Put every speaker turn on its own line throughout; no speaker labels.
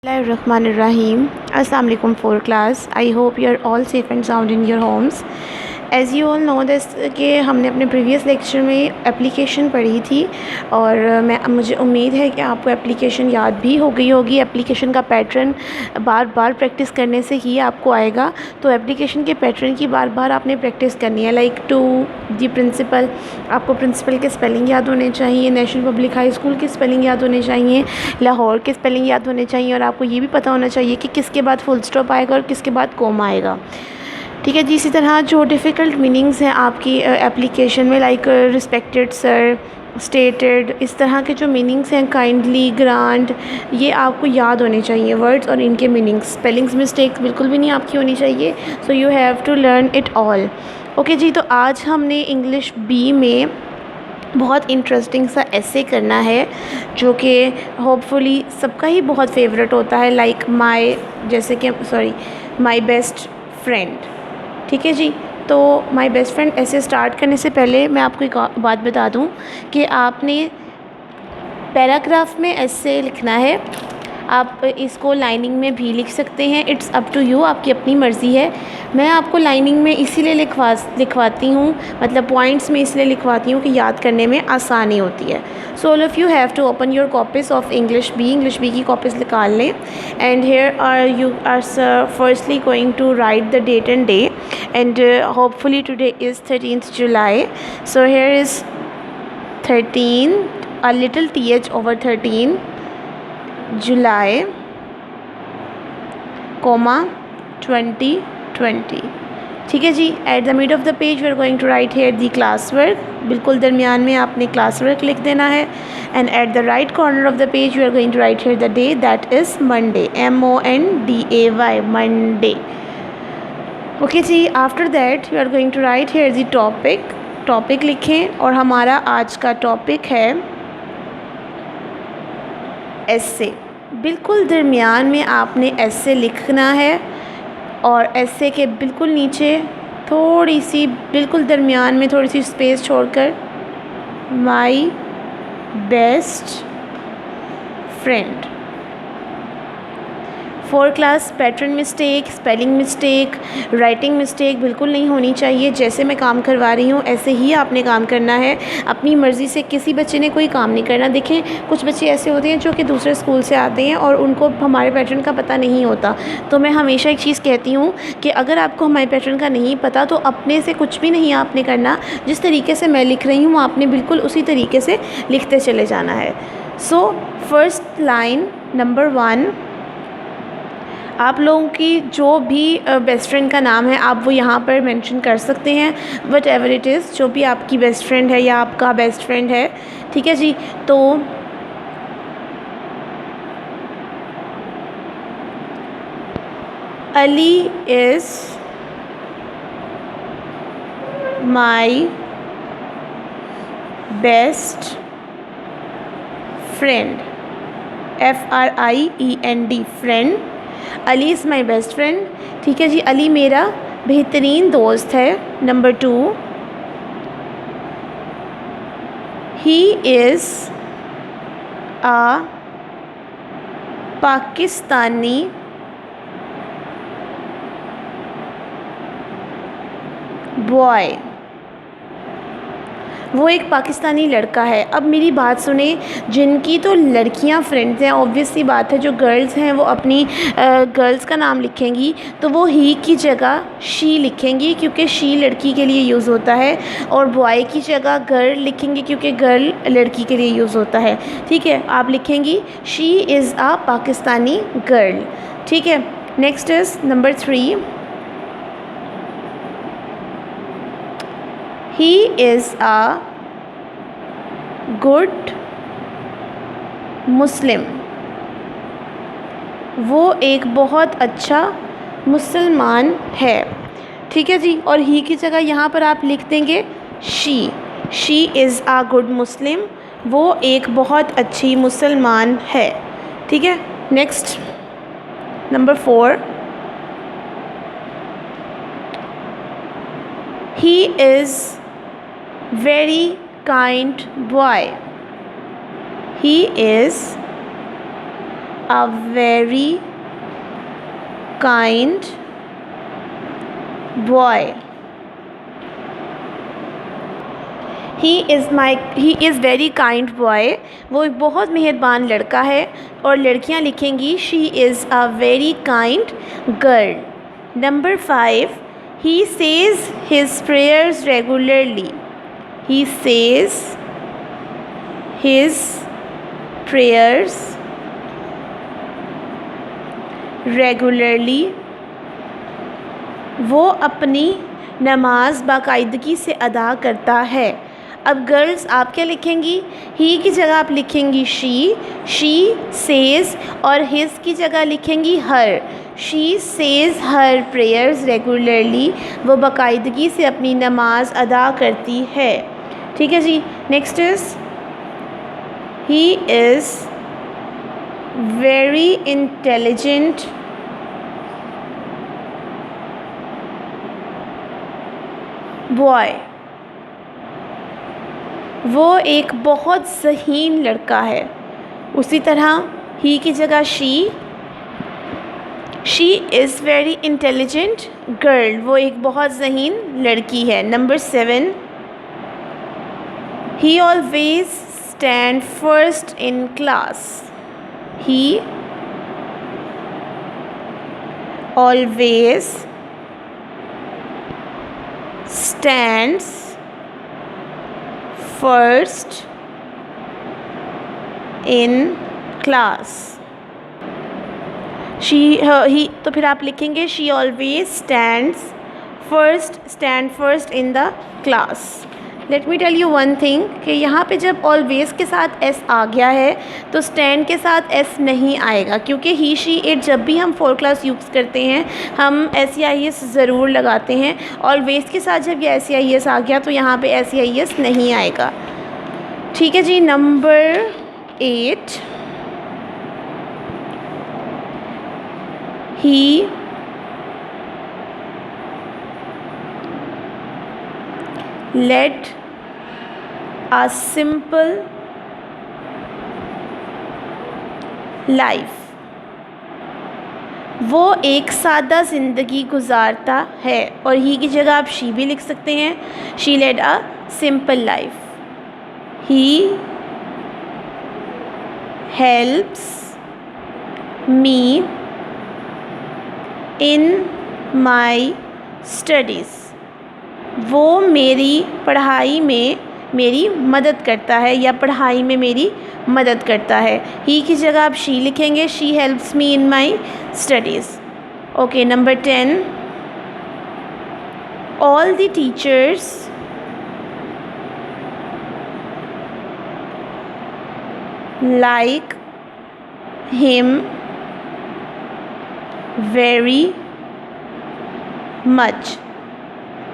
Bismillahirrahmanirrahim. Assalamu alaikum for class. I hope you are all safe and sound in your homes. As you all know this कि हमने अपने previous lecture में application पढ़ी थी और मुझे उम्मीद है कि आपको एप्लीकेशन याद भी हो गई होगी। एप्लीकेशन का पैटर्न बार बार प्रैक्टिस करने से ही आपको आएगा। तो एप्लीकेशन के पैटर्न की बार बार आपने प्रैक्टिस करनी है। लाइक टू दी प्रिंसिपल, आपको प्रिंसिपल के स्पेलिंग याद होने चाहिए, नेशनल पब्लिक हाई स्कूल के स्पेलिंग याद होने चाहिए, लाहौर के स्पेलिंग याद होने चाहिए, और आपको ये भी पता होना चाहिए कि किसके बाद फुल स्टॉप आएगा और किसके बाद कॉमा आएगा। ठीक है जी। इसी तरह जो डिफ़िकल्ट मीनिंग्स हैं आपकी एप्लीकेशन में, लाइक रिस्पेक्टेड सर, स्टेटेड, इस तरह के जो मीनिंग्स हैं, काइंडली, ग्रांड, ये आपको याद होने चाहिए वर्ड्स और इनके मीनिंग्स। स्पेलिंग्स मिस्टेक्स बिल्कुल भी नहीं आपकी होनी चाहिए। So you have to learn it all. Okay जी। तो आज हमने इंग्लिश बी में बहुत इंटरेस्टिंग सा ऐसे करना है जो कि होपफुली सबका ही बहुत फेवरेट होता है, लाइक माई बेस्ट फ्रेंड। ठीक है जी। तो माई बेस्ट फ्रेंड ऐसे स्टार्ट करने से पहले मैं आपको एक बात बता दूं कि आपने पैराग्राफ में ऐसे लिखना है। आप इसको लाइनिंग में भी लिख सकते हैं, इट्स अप टू यू, आपकी अपनी मर्ज़ी है। मैं आपको लाइनिंग में इसीलिए लिखवाती हूँ, मतलब पॉइंट्स में इसलिए लिखवाती हूँ कि याद करने में आसानी होती है। So all of you have to open your copies of English B की कॉपीज़ निकाल लें। And here you are firstly going to write the date and day, and hopefully today is 13th July. So here is 13, a little th over 13, July, comma 2020। ठीक है जी। At the mid of the page we are going to write here the class work. बिल्कुल दरमियान में आपने class work लिख देना है। And at the right corner of the page we are going to write here the day, that is Monday, MONDAY, Monday. Okay जी। After that you are going to write here the topic लिखें, और हमारा आज का topic है ऐसे। बिल्कुल दरमियान में आपने ऐसे लिखना है, और ऐसे के बिल्कुल नीचे थोड़ी सी, बिल्कुल दरमियान में थोड़ी सी स्पेस छोड़कर माई best friend. Four class pattern mistake, spelling mistake, writing mistake बिल्कुल नहीं होनी चाहिए। जैसे मैं काम करवा रही हूँ ऐसे ही आपने काम करना है। अपनी मर्ज़ी से किसी बच्चे ने कोई काम नहीं करना। देखें, कुछ बच्चे ऐसे होते हैं जो कि दूसरे स्कूल से आते हैं और उनको हमारे पैटर्न का पता नहीं होता। तो मैं हमेशा एक चीज़ कहती हूँ कि अगर आपको हमारे पैटर्न का नहीं पता तो अपने से कुछ भी नहीं आपने करना। जिस तरीके से मैं लिख रही हूँ आपने बिल्कुल उसी तरीके से लिखते चले जाना है। सो फर्स्ट लाइन, नंबर 1, आप लोगों की जो भी बेस्ट फ्रेंड का नाम है आप वो यहाँ पर मेंशन कर सकते हैं, वट एवर इट इज़, जो भी आपकी बेस्ट फ्रेंड है या आपका बेस्ट फ्रेंड है। ठीक है जी। तो Ali is my best friend, FRIEND, friend. Ali is my best friend. ठीक है जी। अली मेरा बेहतरीन दोस्त है। Number 2, he is a Pakistani boy, वो एक पाकिस्तानी लड़का है। अब मेरी बात सुने, जिनकी तो लड़कियां फ्रेंड्स हैं, ऑब्वियस सी बात है, जो गर्ल्स हैं वो अपनी गर्ल्स का नाम लिखेंगी तो वो ही की जगह शी लिखेंगी, क्योंकि शी लड़की के लिए यूज़ होता है, और बॉय की जगह गर्ल लिखेंगे क्योंकि गर्ल लड़की के लिए यूज़ होता है। ठीक है। आप लिखेंगी she is a Pakistani girl. ठीक है। Next is number 3, he is a good Muslim, वो एक बहुत अच्छा मुसलमान है। ठीक है जी। और ही की जगह यहाँ पर आप लिख देंगे शी इज़ आ गुड मुस्लिम, वो एक बहुत अच्छी मुसलमान है। ठीक है। Next, number 4, he is very kind boy, he is a very kind boy. He is very kind boy. वो एक बहुत मेहरबान लड़का है। और लड़कियां लिखेंगी she is a very kind girl. Number 5, he says his prayers regularly. He says his prayers regularly. वो अपनी नमाज बाकायदगी से अदा करता है। अब गर्ल्स आप क्या लिखेंगी? ही की जगह आप लिखेंगी शी सेज़, और हिज की जगह लिखेंगी her. She says her prayers regularly. वो बाकायदगी से अपनी नमाज अदा करती है। ठीक है जी। Next is he is very intelligent boy. वो एक बहुत ज़हीन लड़का है। उसी तरह ही की जगह she is very intelligent girl. वो एक बहुत ज़हीन लड़की है। Number 7, he always stand first in class. He always stands first in class. he तो फिर आप लिखेंगे she always stands first in the class. Let me tell you one thing कि यहाँ पे जब ऑलवेज़ के साथ एस आ गया है तो स्टैंड के साथ एस नहीं आएगा, क्योंकि ही शी इट जब भी हम 4 क्लास यूज़ करते हैं हम एस या आई एस ज़रूर लगाते हैं। ऑलवेज़ के साथ जब ये एस या आई एस आ गया तो यहाँ पे एस या आई एस नहीं आएगा। ठीक है जी। Number 8, he led a simple life. वो एक सादा ज़िंदगी गुजारता है। और ही की जगह आप शी भी लिख सकते हैं। She led a simple life. He helps me in my studies. वो मेरी पढ़ाई में मेरी मदद करता है या पढ़ाई में मेरी मदद करता है। ही की जगह आप शी लिखेंगे। She helps me in my studies. Okay. Number 10, all the teachers like him very much.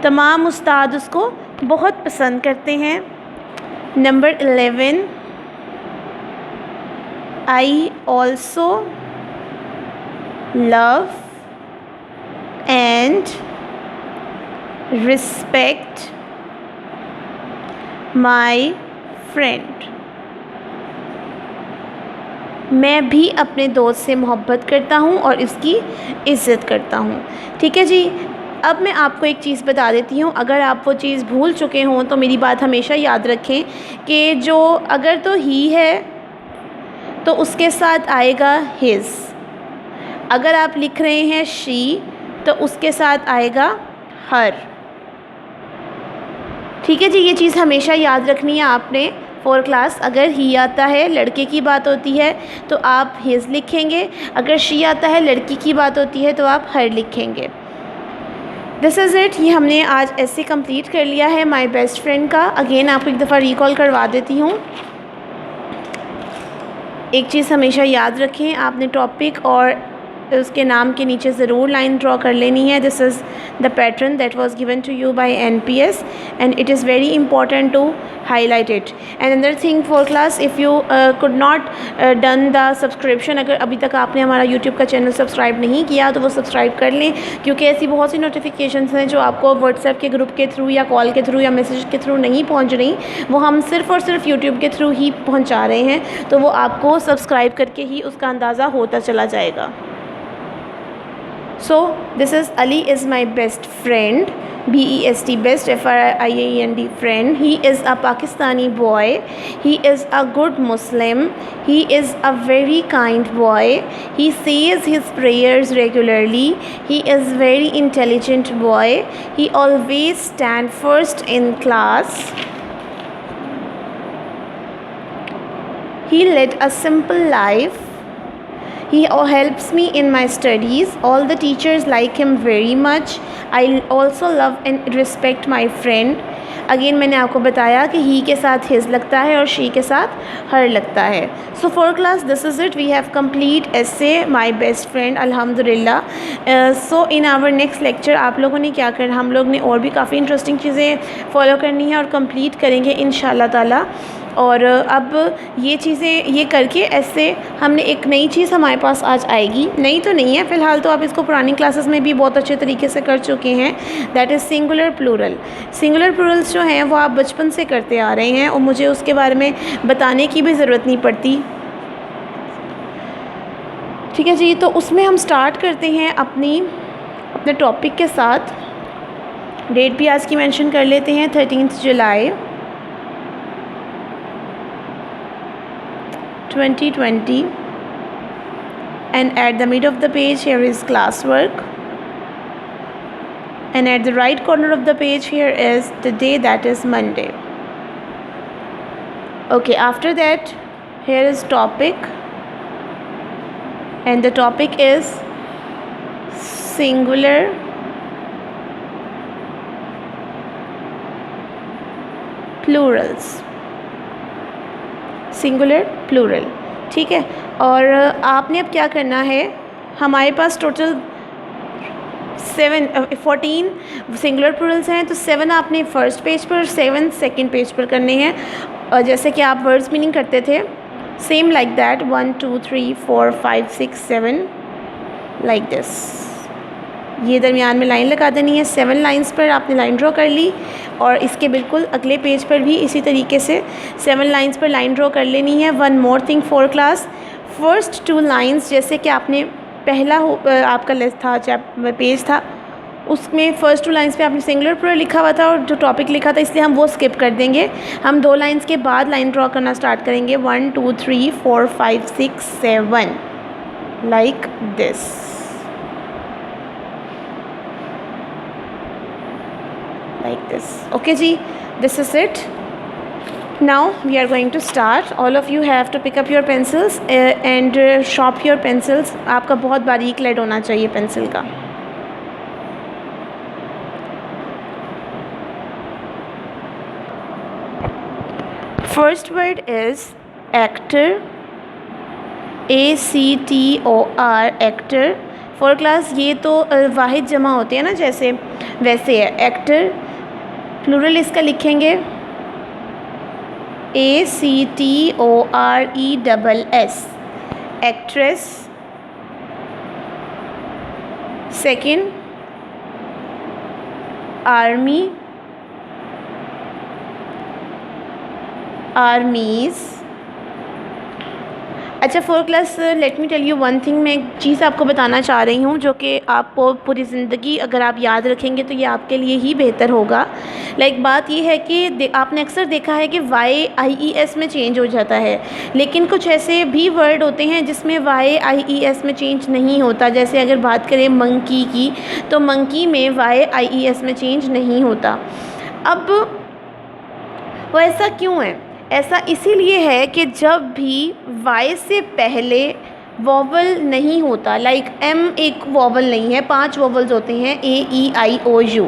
तमाम उस्ताद उसको बहुत पसंद करते हैं। Number 11, I also love and respect my friend. मैं भी अपने दोस्त से मोहब्बत करता हूँ और इसकी इज़्ज़त करता हूँ। ठीक है जी। अब मैं आपको एक चीज़ बता देती हूँ, अगर आप वो चीज़ भूल चुके हों तो मेरी बात हमेशा याद रखें कि जो अगर तो ही है तो उसके साथ आएगा हिज। अगर आप लिख रहे हैं शी तो उसके साथ आएगा हर। ठीक है जी। ये चीज़ हमेशा याद रखनी है आपने 4 क्लास। अगर ही आता है लड़के की बात होती है तो आप हिज लिखेंगे। अगर शी आता है लड़की की बात होती है तो आप हर लिखेंगे। This is it. ये हमने आज ऐसे कंप्लीट कर लिया है माय बेस्ट फ्रेंड का। अगेन आपको एक दफ़ा रिकॉल करवा देती हूँ। एक चीज़ हमेशा याद रखें, आपने टॉपिक और उसके नाम के नीचे ज़रूर लाइन ड्रॉ कर लेनी है. This is the pattern that was given to you by NPS and it is very important to highlight it. And another thing for class, if you could not done the subscription, अगर अभी तक आपने हमारा YouTube का channel subscribe नहीं किया तो वो सब्सक्राइब कर लें, क्योंकि ऐसी बहुत सी नोटिफिकेशंस हैं जो आपको व्हाट्सएप के ग्रुप के थ्रू या कॉल के थ्रू या मैसेज के थ्रू नहीं पहुंच रही, वो हम सिर्फ़ और सिर्फ YouTube के थ्रू ही पहुंचा रहे हैं. तो वो आपको सब्सक्राइब करके ही उसका अंदाज़ा होता चला जाएगा. So this is Ali is my best friend, BEST, best FRIEND friend. He is a Pakistani boy. He is a good Muslim. He is a very kind boy. He says his prayers regularly. He is very intelligent boy. He always stand first in class. He led a simple life. He helps me in my studies. All the teachers like him very much. I also love and respect my friend. Again मैंने आपको बताया कि ही के साथ his लगता है और she के साथ हर लगता है. So for class this is it. We have complete essay my best friend अल्हम्दुलिल्लाह. So in our next lecture आप लोगों ने क्या करना, हम लोग ने और भी काफ़ी इंटरेस्टिंग चीज़ें फॉलो करनी है और कंप्लीट करेंगे इंशाल्लाह ताला. और अब ये चीज़ें ये करके ऐसे हमने एक नई चीज़ हमारे पास आज आएगी. नई तो नहीं है फ़िलहाल, तो आप इसको पुरानी क्लासेस में भी बहुत अच्छे तरीके से कर चुके हैं. That is singular plural. Singular plurals जो हैं वो आप बचपन से करते आ रहे हैं और मुझे उसके बारे में बताने की भी ज़रूरत नहीं पड़ती. ठीक है जी. तो उसमें हम स्टार्ट करते हैं अपने टॉपिक के साथ. डेट भी आज की मेंशन कर लेते हैं, 13 जुलाई 2020, and at the mid of the page here is classwork, and at the right corner of the page here is the day, that is Monday. Okay, after that here is topic, and the topic is singular plurals. Singular plural. ठीक है. और आपने अब क्या करना है, हमारे पास total 14 singular Plurals हैं, तो 7 आपने फ़र्स्ट पेज पर, 7 सेकंड पेज पर करने हैं. और जैसे कि आप वर्ड्स मीनिंग करते थे, same like that 1 2 3 4 5 6 7 like this. ये दरमियान में लाइन लगा देनी है. 7 लाइंस पर आपने लाइन ड्रॉ कर ली, और इसके बिल्कुल अगले पेज पर भी इसी तरीके से 7 लाइंस पर लाइन ड्रॉ कर लेनी है. One more thing for class, first 2 lines जैसे कि आपने पहला आपका लेस था पेज था, उसमें फ़र्स्ट 2 लाइंस पे आपने सिंगुलर प्लूरल लिखा हुआ था और जो टॉपिक लिखा था, इसलिए हम वो स्किप कर देंगे. हम 2 लाइंस के बाद लाइन ड्रॉ करना स्टार्ट करेंगे. 1 2 3 4 5 6 7 like this. Like this. Okay ji, this is it. Now we are going to start. All of you have to pick up your pencils and sharp your pencils. आपका बहुत बारीक lead होना चाहिए pencil का. First word is actor. ACTOR, actor. For class ये तो वाहिद जमा होते हैं ना, जैसे वैसे है एक्टर. प्लूरल इसका लिखेंगे ACTORESS, actress. Second army, armies. अच्छा for class let me tell you one thing. मैं एक चीज़ आपको बताना चाह रही हूँ जो कि आपको पूरी ज़िंदगी अगर आप याद रखेंगे तो ये आपके लिए ही बेहतर होगा. लाइक बात ये है कि आपने अक्सर देखा है कि YIES में चेंज हो जाता है, लेकिन कुछ ऐसे भी वर्ड होते हैं जिसमें YIES में चेंज नहीं होता. जैसे अगर बात करें मंकी की, तो मंकी में YIES में चेंज नहीं होता. अब वो ऐसा क्यों है? ऐसा इसीलिए है कि जब भी वाई से पहले वॉवल नहीं होता, लाइक एम एक वॉवल नहीं है, 5 वॉवल्स होते हैं AEIOU.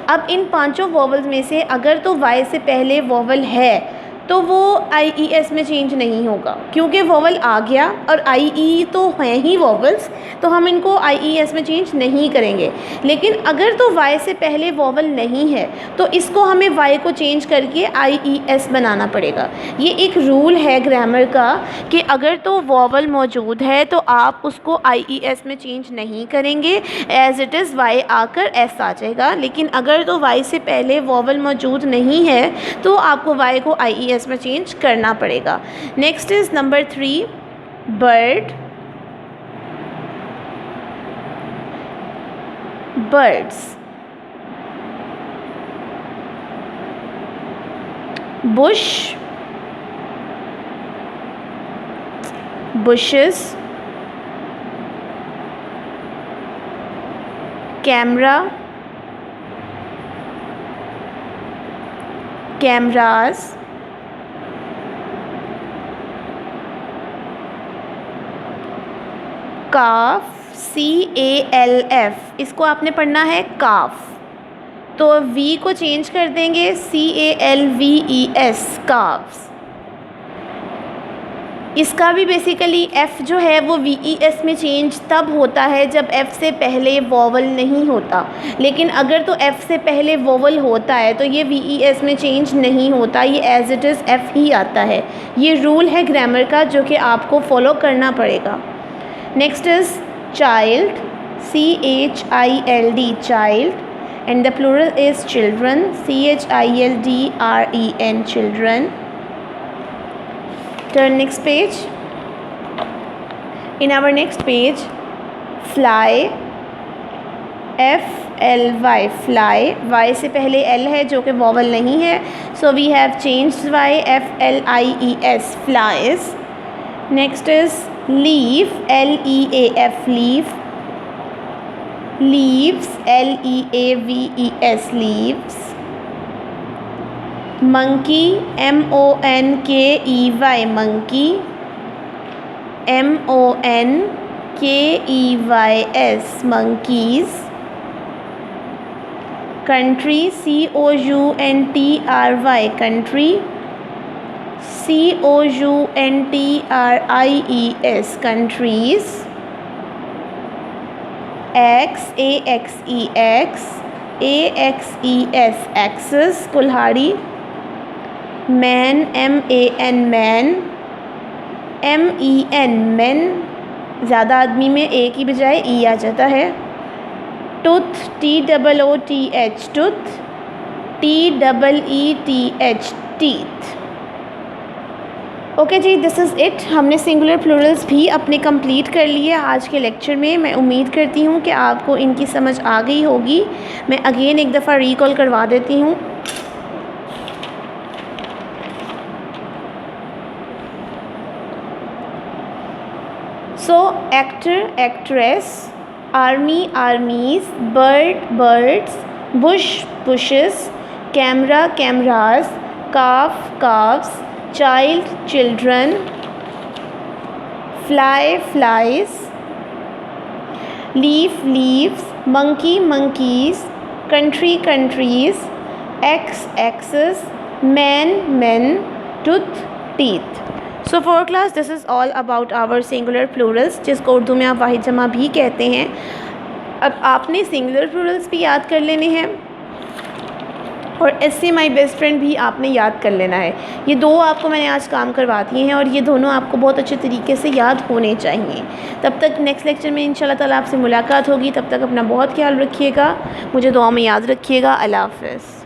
अब इन 5 वॉवल्स में से अगर तो वाई से पहले वॉवल है तो वो IES में चेंज नहीं होगा, क्योंकि वॉवल आ गया और IE तो हैं ही वॉवल्स, तो हम इनको IES में चेंज नहीं करेंगे। लेकिन अगर तो Y से पहले वॉवल नहीं है तो इसको हमें Y को चेंज करके IES बनाना पड़ेगा। ये एक रूल है ग्रामर का कि अगर तो वॉवल मौजूद है तो आप उसको IES में चेंज नहीं करेंगे, एज़ इट इज़ Y आकर S आ जाएगा। लेकिन अगर तो Y से पहले वॉवल मौजूद नहीं है तो आपको Y को IES में चेंज करना पड़ेगा। Next is number 3, bird, birds, Bush, bushes, camera, cameras, calf, CALF, इसको आपने पढ़ना है काफ, तो V को चेंज कर देंगे CALVES, काफ्स। इसका भी बेसिकली F जो है वो VES में चेंज तब होता है जब F से पहले वॉवल नहीं होता। लेकिन अगर तो F से पहले वॉवल होता है तो ये VES में चेंज नहीं होता, ये एज़ इट इज़ F ही आता है। ये रूल है ग्रामर का जो कि आपको फॉलो करना पड़ेगा। Next is child, CHILD, child, and the plural is children, CHILDREN, children. Turn next page. In our next page, fly, FLY, fly, Y से पहले L है जो कि वॉवल नहीं है, so we have changed Y, FLIES, flies. Next is leaf, LEAF, leaf, leaves, LEAVES, leaves. monkey, MONKEY, monkey, MONKEYS, monkeys. country, COUNTRY, country, COUNTRIES, countries. AXEX, AXES, axes, कुल्हाड़ी. man, MAN, man, MEN, men, ज़्यादा आदमी में ए की बजाय ई आ जाता है. tooth, TOOTH, tooth, TEETH, teeth. Okay जी, this is it. हमने सिंगुलर प्लूरल्स भी अपने कंप्लीट कर लिए आज के लेक्चर में। मैं उम्मीद करती हूँ कि आपको इनकी समझ आ गई होगी। मैं अगेन एक दफ़ा रिकॉल करवा देती हूँ। So actor, actress, army, armies, bird, birds, bush, bushes, camera, cameras, calf, calfs, child, children, fly, flies, leaf, leaves, monkey, monkeys, country, countries, axes, man, men, tooth, teeth. So for class, this is all about our singular plurals, जिसको उर्दू में आप वाहिद जमा भी कहते हैं। अब आपने singular plurals भी याद कर लेने हैं और ऐसे माई बेस्ट फ्रेंड भी आपने याद कर लेना है। ये दो आपको मैंने आज काम करवा दिए हैं और ये दोनों आपको बहुत अच्छे तरीके से याद होने चाहिए। तब तक नेक्स्ट लेक्चर में इंशाल्लाह ताला आपसे मुलाकात होगी। तब तक अपना बहुत ख्याल रखिएगा, मुझे दुआ में याद रखिएगा। अल्लाह हाफ़िज़।